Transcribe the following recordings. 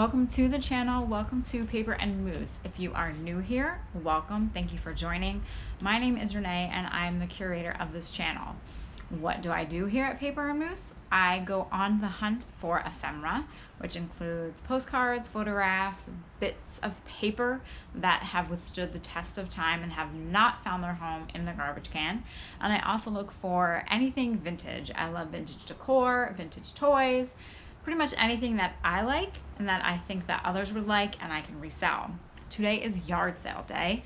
Welcome to the channel. Welcome to Paper and Moose. If you are new here, welcome. Thank you for joining. My name is Renee and I'm the curator of this channel. What do I do here at Paper and Moose? I go on the hunt for ephemera, which includes postcards, photographs, bits of paper that have withstood the test of time and have not found their home in the garbage can. And I also look for anything vintage. I love vintage decor, vintage toys, pretty much anything that I like and that I think that others would like and I can resell. Today is yard sale day.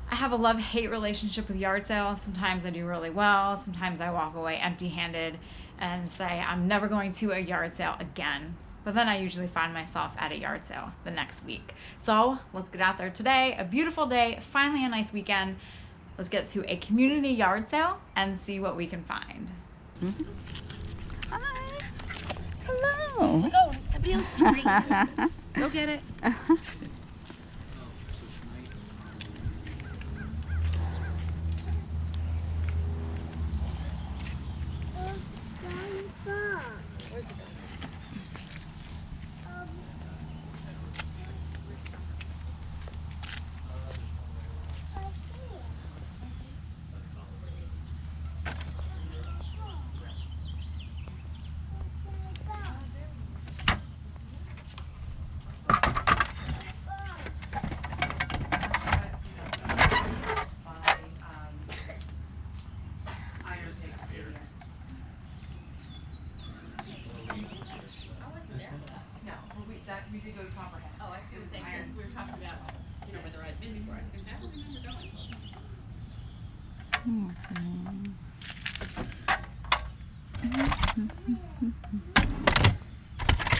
I have a love-hate relationship with yard sales. Sometimes I do really well. Sometimes I walk away empty-handed and say I'm never going to a yard sale again. But then I usually find myself at a yard sale the next week. So let's get out there today. A beautiful day, finally a nice weekend. Let's get to a community yard sale and see what we can find. Hi. Hello. Like, oh, somebody else is reading. Go get it. We did go to Copperhead. Oh, I was going to say, because we were talking about, where the ride been before. I was going to say, I don't remember going.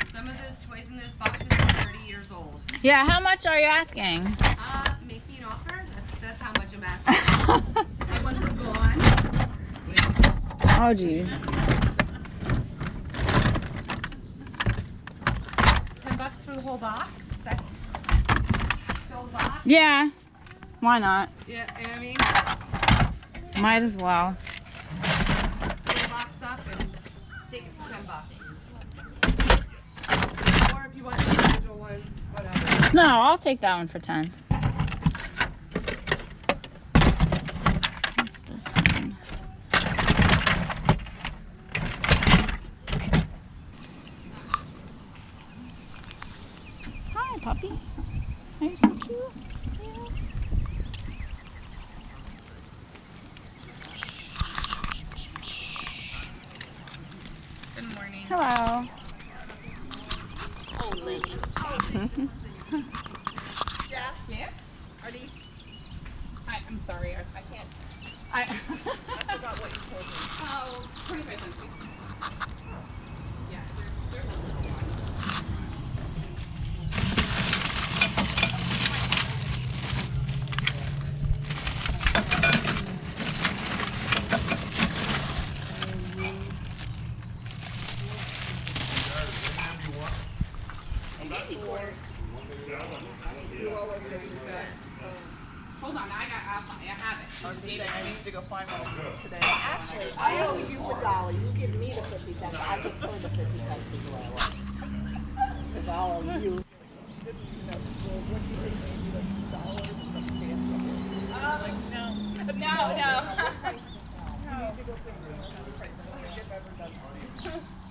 Some of those toys in those boxes are 30 years old. Yeah, how much are you asking? Make me an offer. That's how much I'm asking. I want them gone. Oh, geez. $10 for the whole box. That's still a box. Yeah, why not? Yeah, you know what I mean? Might as well. Fill the box up and take it for $10. Or if you want the individual one, whatever. No, I'll take that one for 10. What's this one? Hi, puppy. Are you so cute? Yeah. Good morning. Hello. Only. Jess, Yes? are these? I'm sorry. I can't. I forgot what you told me. Oh, 25 cents. Yeah, they're Hold on, I have it. I was just saying, I need to go find one of these today. Actually, I owe you $1. You give me the 50 cents. I give her the 50 cents is the way I work. Because I'll owe you.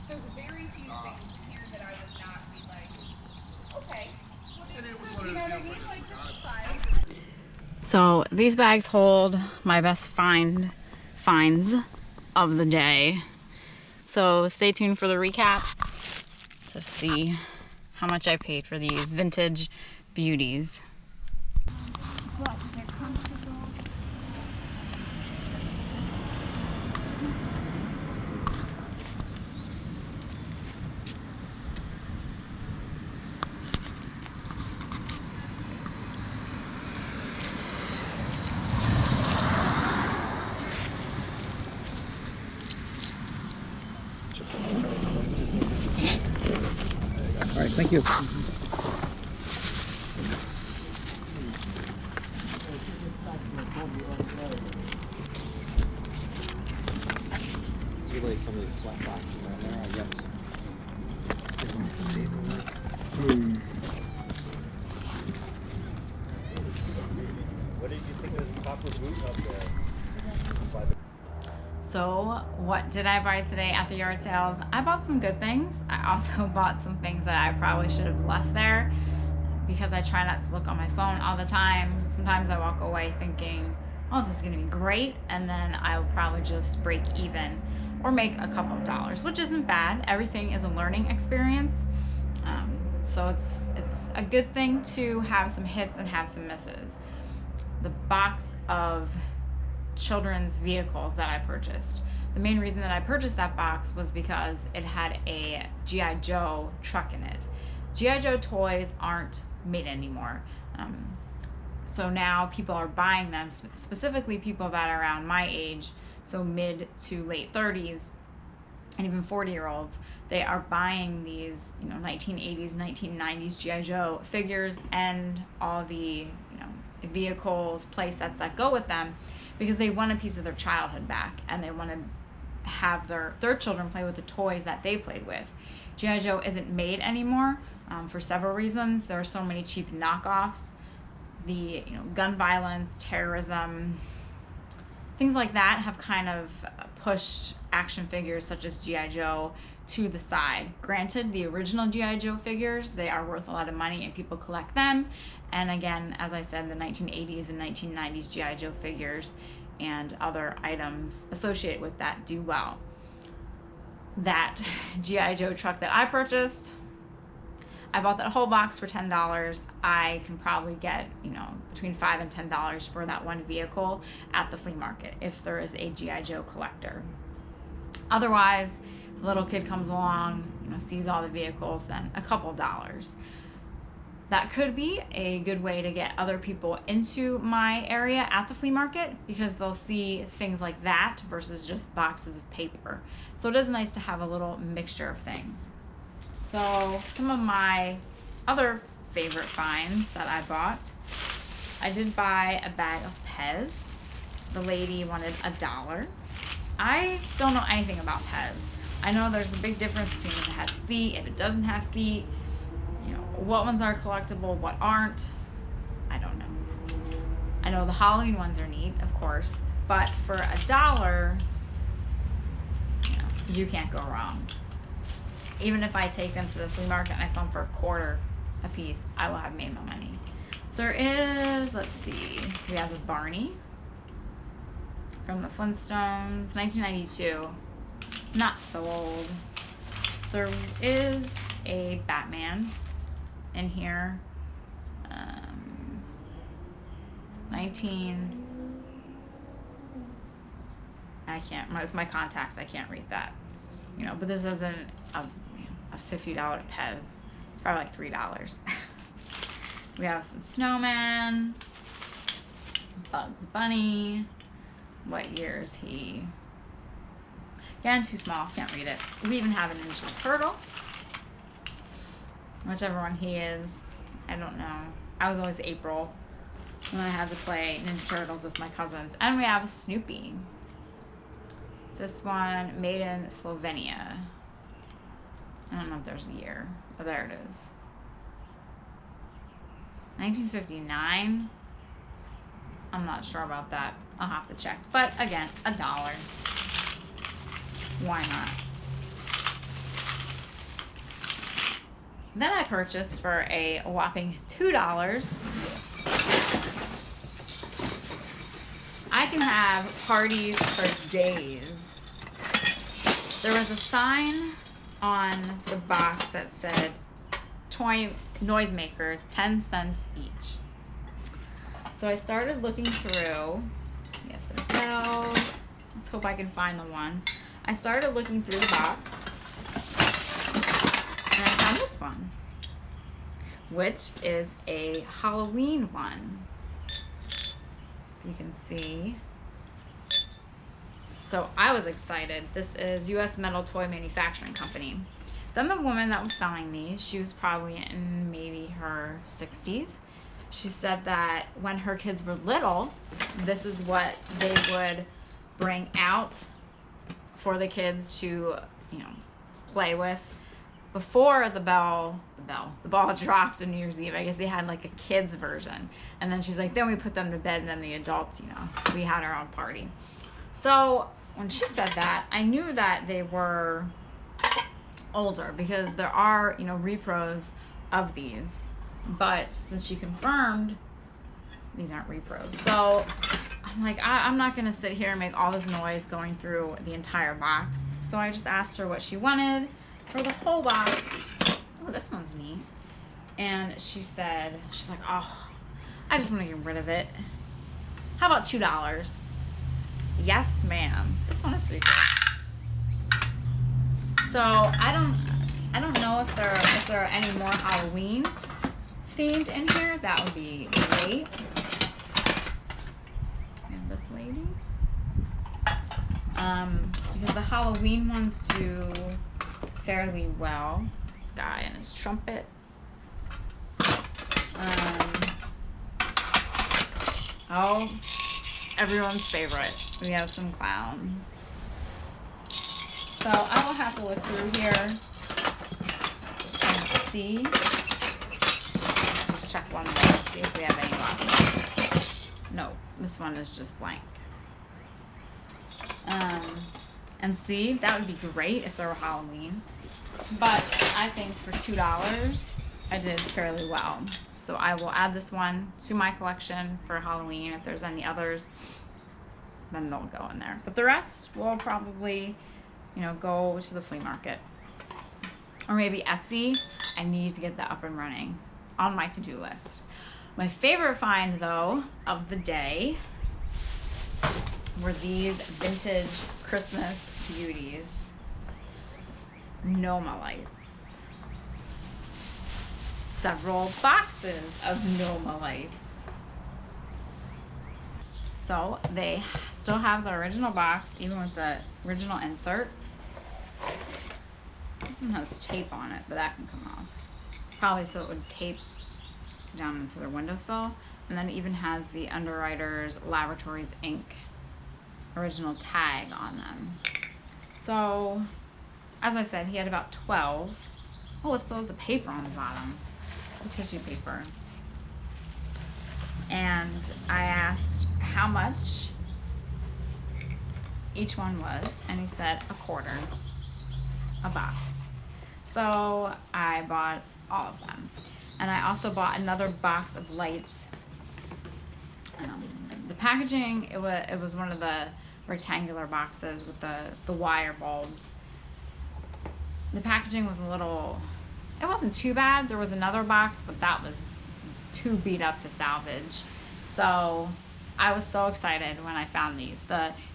There's very few things here that I would not be like, okay. You know what I mean? Like, this is fine. So these bags hold my best finds of the day. So stay tuned for the recap to see how much I paid for these vintage beauties. All right, thank you. Usually some of these flat boxes are there, I guess. you think there's chocolate mousse out there? So what did I buy today at the yard sales? I bought some good things. I also bought some things that I probably should have left there because I try not to look on my phone all the time. Sometimes I walk away thinking, oh, this is gonna be great, and then I'll probably just break even or make a couple of dollars, which isn't bad. Everything is a learning experience. So it's a good thing to have some hits and have some misses. The box of children's vehicles that I purchased. The main reason that I purchased that box was because it had a G.I. Joe truck in it. G.I. Joe toys aren't made anymore. So now people are buying them, specifically people that are around my age, so mid to late 30s and even 40-year-olds. They are buying these, 1980s, 1990s G.I. Joe figures and all the, vehicles, play sets that go with them because they want a piece of their childhood back and they want to have their children play with the toys that they played with. G.I. Joe isn't made anymore for several reasons. There are so many cheap knockoffs. The gun violence, terrorism, things like that have kind of pushed action figures such as G.I. Joe to the side. Granted, the original G.I. Joe figures, they are worth a lot of money and people collect them. And again, as I said, the 1980s and 1990s G.I. Joe figures and other items associated with that do well. That G.I. Joe truck that I purchased, I bought that whole box for $10. I can probably get, between $5 and $10 for that one vehicle at the flea market if there is a G.I. Joe collector. Otherwise, if a little kid comes along, sees all the vehicles, then a couple dollars. That could be a good way to get other people into my area at the flea market because they'll see things like that versus just boxes of paper. So it is nice to have a little mixture of things. So some of my other favorite finds that I bought, I did buy a bag of Pez. The lady wanted $1. I don't know anything about Pez. I know there's a big difference between if it has feet, if it doesn't have feet, what ones are collectible, what aren't. I don't know. I know the Halloween ones are neat, of course, but for $1, you can't go wrong. Even if I take them to the flea market and I sell them for a quarter a piece, I will have made my money. There is, let's see, we have a Barney from the Flintstones, 1992. Not so old. There is a Batman in here. 19. I can't, with my contacts, I can't read that. But this isn't a $50 Pez. It's probably like $3. We have some snowman, Bugs Bunny. What year is he? Again, too small, can't read it. We even have a Ninja Turtle. Whichever one he is, I don't know. I was always April when I had to play Ninja Turtles with my cousins. And we have a Snoopy. This one, made in Slovenia. I don't know if there's a year. Oh, there it is. 1959. I'm not sure about that. I'll have to check. But again, $1. Why not? Then I purchased for a whopping $2. I can have parties for days. There was a sign on the box that said toy noisemakers, 10 cents each. So I started looking through. We have some bells. Let's hope I can find the one. I started looking through the box and I found this one, which is a Halloween one. You can see. So I was excited. This is U.S. Metal Toy Manufacturing Company. Then the woman that was selling these, she was probably in maybe her 60s. She said that when her kids were little, this is what they would bring out for the kids to, play with before the ball dropped on New Year's Eve. I guess they had like a kids version. And then she's like, then we put them to bed, and then the adults, you know, we had our own party. So when she said that, I knew that they were older because there are, you know, repros of these. But since she confirmed, these aren't repros. So I'm like, I'm not going to sit here and make all this noise going through the entire box. So I just asked her what she wanted for the whole box. Oh, this one's neat. And she said, she's like, oh, I just want to get rid of it. How about $2? Yes, ma'am. This one is pretty cool. So I don't know if there are any more Halloween themed in here. That would be great. And this lady. Because the Halloween ones do fairly well. This guy and his trumpet. Oh, everyone's favorite. We have some clowns. So I will have to look through here and see. Let's just check one more, see if we have any left. No, this one is just blank. And see, that would be great if there were Halloween. But I think for $2, I did fairly well. So I will add this one to my collection for Halloween. If there's any others, then they'll go in there. But the rest will probably, you know, go to the flea market. Or maybe Etsy. I need to get that up and running on my to-do list. My favorite find, though, of the day were these vintage Christmas beauties. Noma lights. Several boxes of Noma lights. So they still have the original box, even with the original insert. This one has tape on it, but that can come off. Probably so it would tape down into their windowsill. And then it even has the Underwriters Laboratories Inc. original tag on them. So, as I said, he had about 12. Oh, it still has the paper on the bottom. The tissue paper. And I asked how much each one was, and he said $0.25 a box. So I bought all of them. And I also bought another box of lights. The packaging, it was one of the rectangular boxes with the wire bulbs. The packaging was a little, it wasn't too bad. There was another box, but that was too beat up to salvage. So I was so excited when I found these.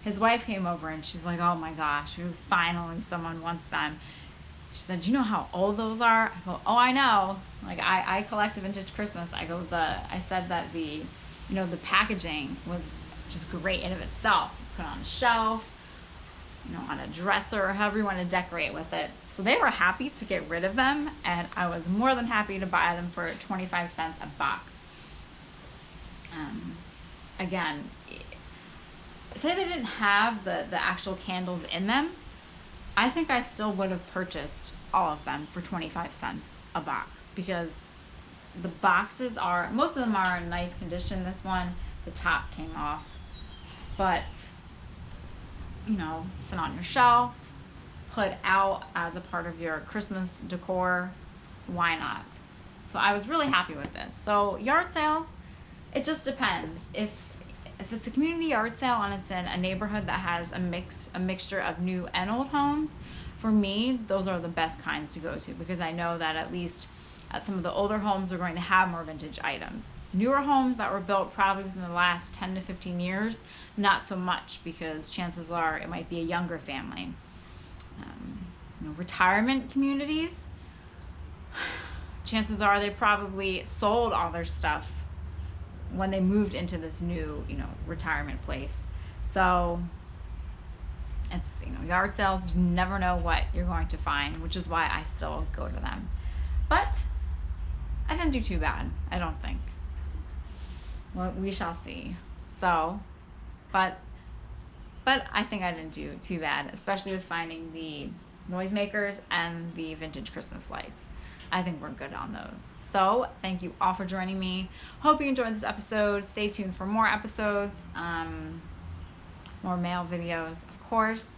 His wife came over and she's like, oh my gosh, it was finally someone wants them. She said, do you know how old those are? I go, oh, I know. Like I collect a vintage Christmas. I said that the packaging was just great in of itself. Put on a shelf, on a dresser, or however you want to decorate with it. So they were happy to get rid of them, and I was more than happy to buy them for 25 cents a box. Again, say they didn't have the actual candles in them, I think I still would have purchased all of them for 25 cents a box, because the boxes most of them are in nice condition. This one, the top came off, but sit on your shelf, put out as a part of your Christmas decor, why not? So I was really happy with this. So yard sales, it just depends. If it's a community yard sale and it's in a neighborhood that has a mixture of new and old homes, for me, those are the best kinds to go to, because I know that at least at some of the older homes are going to have more vintage items. Newer homes that were built probably within the last 10 to 15 years, not so much, because chances are it might be a younger family. Retirement communities, chances are they probably sold all their stuff when they moved into this new, retirement place. So it's, yard sales, you never know what you're going to find, which is why I still go to them. But I didn't do too bad, I don't think. Well, we shall see. So, but I think I didn't do too bad, especially with finding the noisemakers and the vintage Christmas lights. I think we're good on those. So thank you all for joining me. Hope you enjoyed this episode. Stay tuned for more episodes, more mail videos, of course,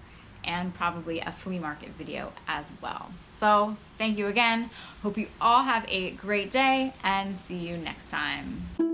and probably a flea market video as well. So thank you again. Hope you all have a great day and see you next time.